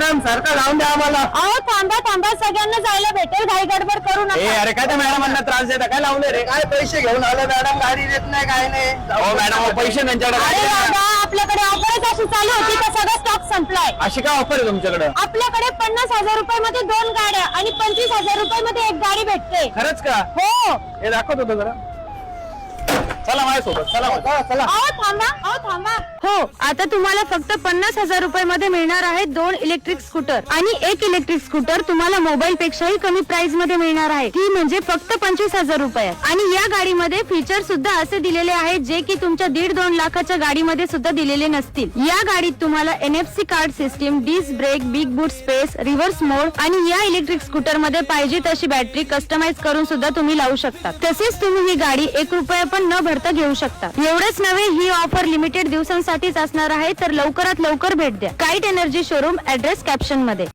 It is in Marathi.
मॅडम सारखा लावून द्या आम्हाला. अहो थांबा थांबा, सगळ्यांना जायला भेटेल, घाई गडबड करू नका. अरे काय त्या मॅडमांना त्रास देता, काय लावले रे? काय पैसे घेऊन आले मॅडम, गाडी देत नाही काय नाही. हो मॅडम, पैसे त्यांच्याकडे अरे बाबा, आपल्याकडे ऑफरच अशी चालू होती का सगळं स्टॉक संपलाय. अशी काय ऑफर आहे तुमच्याकडे? आपल्याकडे 50,000 रुपयामध्ये 2 गाड्या आणि 25,000 रुपयामध्ये 1 गाडी भेटते. खरंच का? हो. हे दाखवत होतं जरा. चला माझ्यासोबत, चला चला. अहो थांबा. हो, आता तुम्हाला फक्त 50,000 रुपयामध्ये मिळणार आहे 2 इलेक्ट्रिक स्कूटर आणि 1 इलेक्ट्रिक स्कूटर तुम्हाला मोबाईल पेक्षाही कमी प्राइस मध्ये मिळणार आहे. ती म्हणजे फक्त 25,000 रुपयात. आणि या गाडीमध्ये फीचर सुद्धा असे दिलेले आहेत जे की तुमच्या 1.5-2 लाखाच्या गाडीमध्ये सुद्धा दिलेले नसतील. या गाडीत तुम्हाला NFC card system, disc brake, big boot space, reverse mode आणि या इलेक्ट्रिक स्कूटर मध्ये पाहिजे तशी बॅटरी कस्टमाइज करून सुद्धा तुम्ही लावू शकता. तसेच तुम्ही ही गाडी 1 रुपया पण न भरता घेऊ शकता. एवढेच नव्हे, ही ऑफर लिमिटेड दिवसांसाठीच असणार आहे, तर लवकरात लवकर भेट द्या. Kite energy showroom, address caption मध्ये.